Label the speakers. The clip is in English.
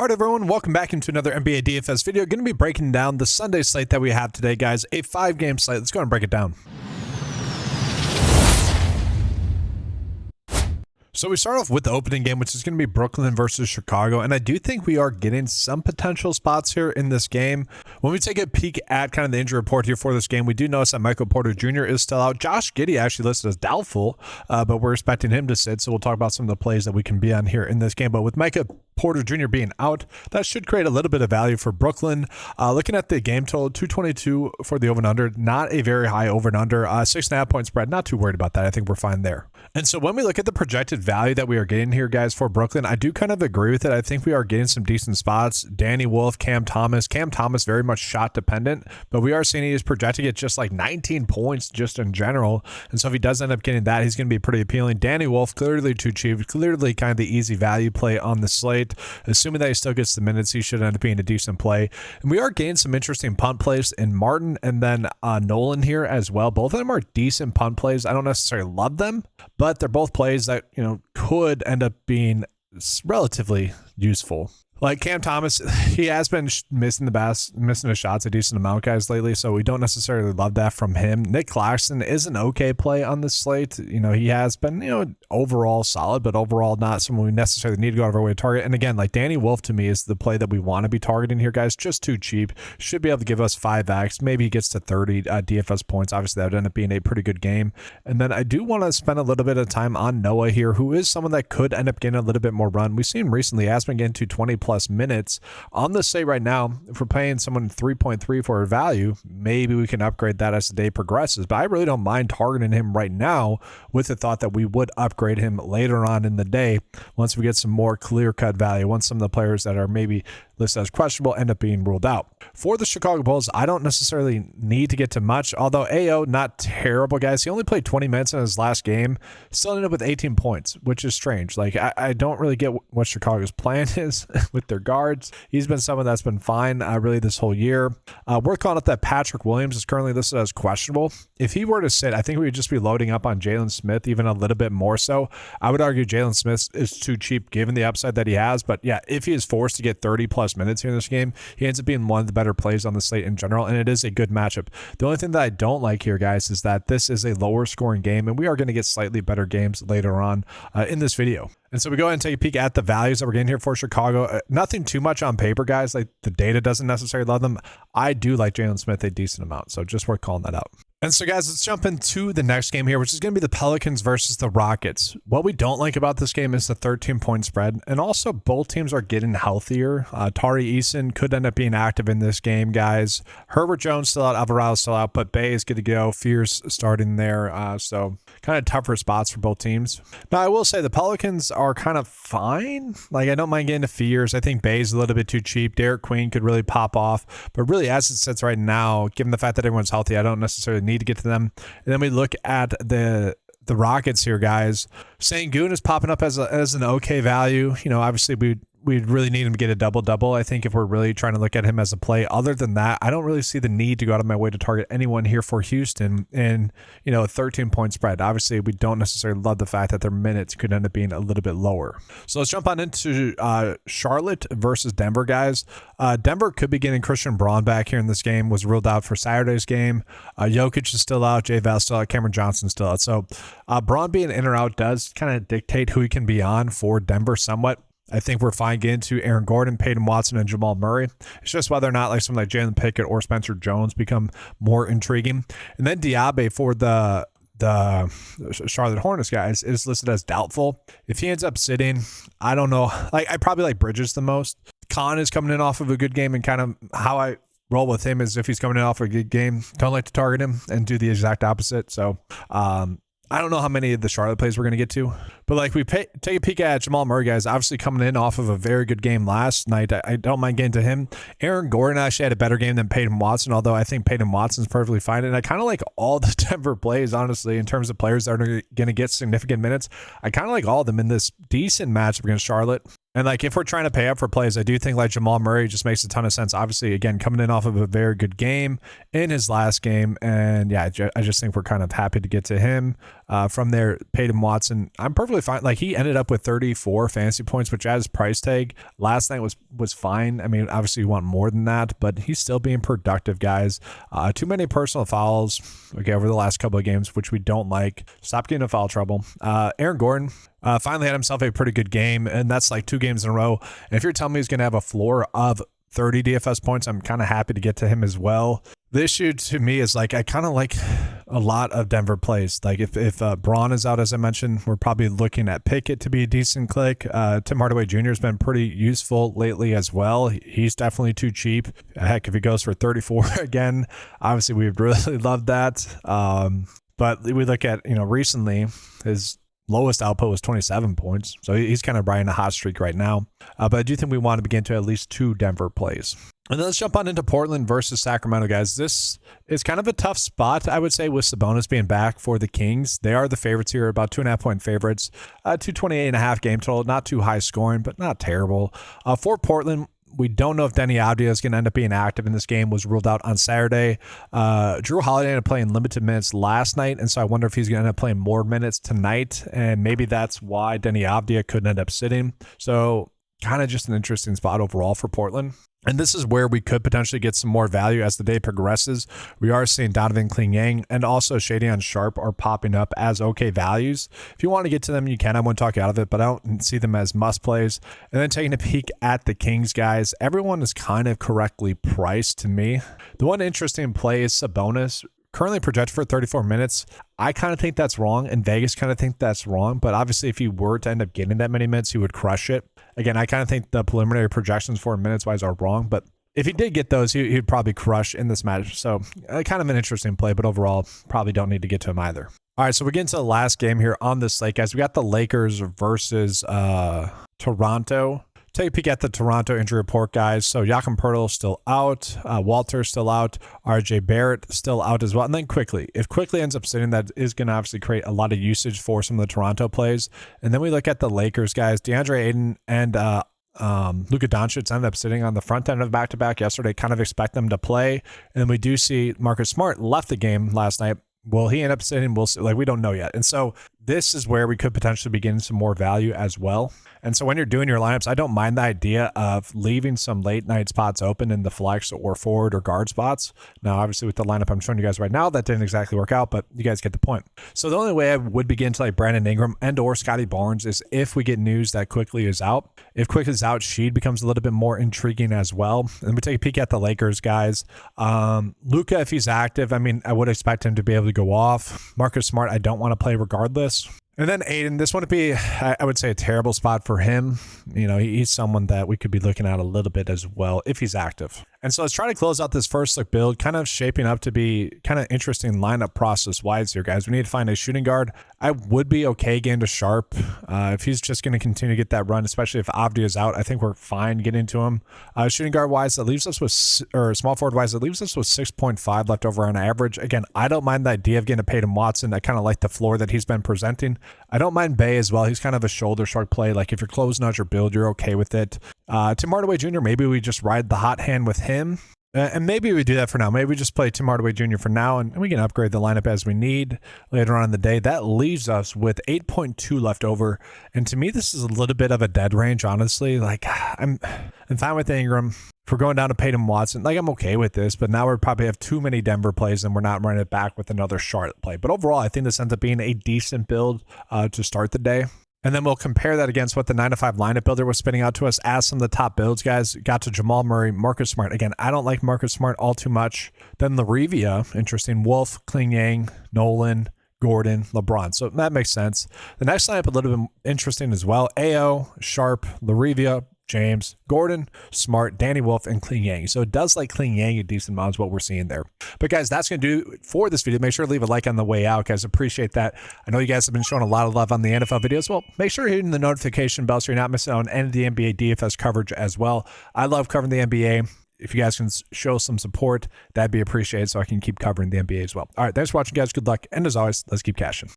Speaker 1: All right, everyone, welcome back into another NBA DFS video. Going to be breaking down the Sunday slate that we have today, guys. A 5-game slate. Let's go ahead and break it down. So we start off with the opening game, which is going to be Brooklyn versus Chicago, and I do think we are getting some potential spots here in this game. When we take a peek at kind of the injury report here for this game, we do notice that Michael Porter Jr. is still out. Josh Giddey actually listed as doubtful, but we're expecting him to sit, so we'll talk about some of the plays that we can be on here in this game. But with Micah Porter Jr. being out, that should create a little bit of value for Brooklyn. Looking at the game total, 222 for the over and under, not a very high over and under, 6.5 point spread. Not too worried about that. I think we're fine there. And so when we look at the projected value that we are getting here, guys, for Brooklyn, I do kind of agree with it. I think we are getting some decent spots. Danny Wolf, Cam Thomas very much shot dependent, but we are seeing he is projecting at just like 19 points just in general. And so if he does end up getting that, he's going to be pretty appealing. Danny Wolf, clearly too cheap, clearly kind of the easy value play on the slate. Assuming that he still gets the minutes, he should end up being a decent play. And we are getting some interesting punt plays in Martin and then Nolan here as well. Both of them are decent punt plays. I don't necessarily love them, but they're both plays that, could end up being relatively useful. Like Cam Thomas, he has been missing his shots a decent amount, guys, lately, so we don't necessarily love that from him. Nick Claxton is an okay play on this slate. He has been, overall solid, but overall not someone we necessarily need to go out of our way to target. And again, like Danny Wolf to me is the play that we want to be targeting here, guys. Just too cheap. Should be able to give us 5x. Maybe he gets to 30 DFS points. Obviously, that would end up being a pretty good game. And then I do want to spend a little bit of time on Noah here, who is someone that could end up getting a little bit more run. We've seen recently, he has been getting to 20 plus minutes on the slate right now. If we're paying someone 3.3 for a value, maybe we can upgrade that as the day progresses, but I really don't mind targeting him right now with the thought that we would upgrade him later on in the day once we get some more clear-cut value, once some of the players that are maybe listed as questionable end up being ruled out. For the Chicago Bulls, I don't necessarily need to get to much, although AO, not terrible, guys. He only played 20 minutes in his last game, still ended up with 18 points, which is strange. Like, I don't really get what Chicago's plan is with their guards. He's been someone that's been fine really this whole year. We're calling up that Patrick Williams is currently listed as questionable. If he were to sit, I think we would just be loading up on Jalen Smith even a little bit more so. I would argue Jalen Smith is too cheap given the upside that he has, but yeah, if he is forced to get 30 plus minutes here in this game, he ends up being one of the better plays on the slate in general, and it is a good matchup. The only thing that I don't like here, guys, is that this is a lower scoring game, and we are going to get slightly better games later on in this video. And so we go ahead and take a peek at the values that we're getting here for Chicago. Nothing too much on paper, guys. Like, the data doesn't necessarily love them. I do like Jalen Smith a decent amount, so just worth calling that out. And so, guys, let's jump into the next game here, which is going to be the Pelicans versus the Rockets. What we don't like about this game is the 13-point spread, and also both teams are getting healthier. Tari Eason could end up being active in this game, guys. Herbert Jones still out, Alvarado still out, but Bay is good to go. Fears starting there, so kind of tougher spots for both teams. Now, I will say the Pelicans are kind of fine. Like, I don't mind getting to Fears. I think Bay's a little bit too cheap. Derek Queen could really pop off, but really, as it sits right now, given the fact that everyone's healthy, I don't necessarily need to get to them. And then we look at the Rockets here, guys. Sengun is popping up as an okay value. Obviously we'd really need him to get a double-double, I think, if we're really trying to look at him as a play. Other than that, I don't really see the need to go out of my way to target anyone here for Houston in, a 13-point spread. Obviously, we don't necessarily love the fact that their minutes could end up being a little bit lower. So let's jump on into Charlotte versus Denver, guys. Denver could be getting Christian Braun back here in this game, was ruled out for Saturday's game. Jokic is still out, J. Val still out, Cameron Johnson still out. So Braun being in or out does kind of dictate who he can be on for Denver somewhat. I think we're fine getting to Aaron Gordon, Peyton Watson, and Jamal Murray. It's just whether or not like someone like Jalen Pickett or Spencer Jones become more intriguing. And then Diaby for the Charlotte Hornets, guys, is listed as doubtful. If he ends up sitting, I don't know. Like, I probably like Bridges the most. Khan is coming in off of a good game, and kind of how I roll with him is if he's coming in off of a good game, don't like to target him and do the exact opposite. So, I don't know how many of the Charlotte plays we're going to get to, but like take a peek at Jamal Murray, guys, obviously coming in off of a very good game last night. I don't mind getting to him. Aaron Gordon actually had a better game than Peyton Watson, although I think Peyton Watson's perfectly fine. And I kind of like all the Denver plays, honestly, in terms of players that are going to get significant minutes. I kind of like all of them in this decent matchup against Charlotte. And like if we're trying to pay up for plays, I do think like Jamal Murray just makes a ton of sense. Obviously, again, coming in off of a very good game in his last game. And yeah, I just think we're kind of happy to get to him. From there, Peyton Watson, I'm perfectly fine. Like he ended up with 34 fantasy points, which as price tag last night was fine. I mean, obviously you want more than that, but he's still being productive, guys. Too many personal fouls, okay, over the last couple of games, which we don't like. Stop getting in foul trouble. Aaron Gordon, finally had himself a pretty good game, and that's like 2 games in a row. And if you're telling me he's going to have a floor of 30 DFS points, I'm kind of happy to get to him as well. The issue to me is like I kind of like a lot of Denver plays. Like if Braun is out, as I mentioned, we're probably looking at Pickett to be a decent click. Tim Hardaway Jr. has been pretty useful lately as well. He's definitely too cheap. Heck, if he goes for 34 again, obviously we would really love that. But we look at, recently his lowest output was 27 points. So he's kind of riding a hot streak right now. But I do think we want to begin to at least 2 Denver plays. And then let's jump on into Portland versus Sacramento, guys. This is kind of a tough spot, I would say, with Sabonis being back for the Kings. They are the favorites here, about 2.5 point favorites. 228.5 game total, not too high scoring, but not terrible. For Portland, we don't know if Denny Avdia is going to end up being active in this game. Was ruled out on Saturday. Drew Holiday ended up playing limited minutes last night, and so I wonder if he's going to end up playing more minutes tonight, and maybe that's why Denny Avdia couldn't end up sitting. So kind of just an interesting spot overall for Portland. And this is where we could potentially get some more value as the day progresses. We are seeing Donovan Clean-Yang and also Shadion Sharp are popping up as okay values. If you want to get to them, you can. I won't talk you out of it, but I don't see them as must plays. And then taking a peek at the Kings, guys, everyone is kind of correctly priced to me. The one interesting play is Sabonis. Currently projected for 34 minutes. I kind of think that's wrong, and Vegas kind of think that's wrong. But obviously, if he were to end up getting that many minutes, he would crush it. Again, I kind of think the preliminary projections for minutes-wise are wrong. But if he did get those, he'd probably crush in this match. So kind of an interesting play, but overall, probably don't need to get to him either. All right, so we get into the last game here on this slate, guys. We got the Lakers versus Toronto. Take a peek at the Toronto injury report, guys. So Jakob Poeltl still out, Walter still out, RJ Barrett still out as well. And then Quickly. If Quickly ends up sitting, that is going to obviously create a lot of usage for some of the Toronto plays. And then we look at the Lakers, guys. DeAndre Ayton and Luka Doncic ended up sitting on the front end of back-to-back yesterday. Kind of expect them to play. And we do see Marcus Smart left the game last night. Will he end up sitting? We'll see. Like, we don't know yet. And so this is where we could potentially be getting some more value as well. And so when you're doing your lineups, I don't mind the idea of leaving some late night spots open in the flex or forward or guard spots. Now, obviously with the lineup I'm showing you guys right now, that didn't exactly work out, but you guys get the point. So the only way I would begin to like Brandon Ingram and or Scotty Barnes is if we get news that Quickly is out. If Quickly is out, Sheed becomes a little bit more intriguing as well. And we take a peek at the Lakers, guys. Luka, if he's active, I mean, I would expect him to be able to go off. Marcus Smart, I don't want to play regardless. And then Aiden, this wouldn't be, I would say, a terrible spot for him. He's someone that we could be looking at a little bit as well if he's active. And so let's try to close out this first look build, kind of shaping up to be kind of interesting lineup process-wise here, guys. We need to find a shooting guard. I would be okay getting to Sharp. If he's just going to continue to get that run, especially if Avdia is out, I think we're fine getting to him. Shooting guard-wise, that leaves us with, or small forward-wise, that leaves us with 6.5 left over on average. Again, I don't mind the idea of getting a Peyton Watson. I kind of like the floor that he's been presenting. I don't mind Bay as well. He's kind of a shoulder shark play. Like if you're closing out your build, you're okay with it. Tim Hardaway Jr., maybe we just ride the hot hand with him. And maybe we do that for now. Maybe we just play Tim Hardaway Jr. for now, and we can upgrade the lineup as we need later on in the day. That leaves us with 8.2 left over. And to me, this is a little bit of a dead range, honestly. Like, I'm fine with Ingram. If we're going down to Peyton Watson, like I'm okay with this, but now we probably have too many Denver plays and we're not running it back with another Charlotte play. But overall, I think this ends up being a decent build to start the day. And then we'll compare that against what the 9-to-5 lineup builder was spitting out to us as some of the top builds, guys. Got to Jamal Murray, Marcus Smart. Again, I don't like Marcus Smart all too much. Then Larivia, interesting. Wolf, Clean-Yang, Nolan, Gordon, LeBron. So that makes sense. The next lineup a little bit interesting as well. AO, Sharp, Larivia, James, Gordon, Smart, Danny Wolf, and Clean-Yang. So it does like Clean-Yang a decent amount is what we're seeing there. But guys, that's going to do it for this video. Make sure to leave a like on the way out, guys. Appreciate that. I know you guys have been showing a lot of love on the NFL videos. Well, make sure you're hitting the notification bell so you're not missing out on any of the NBA DFS coverage as well. I love covering the NBA. If you guys can show some support, that'd be appreciated so I can keep covering the NBA as well. All right, thanks for watching, guys. Good luck. And as always, let's keep cashing.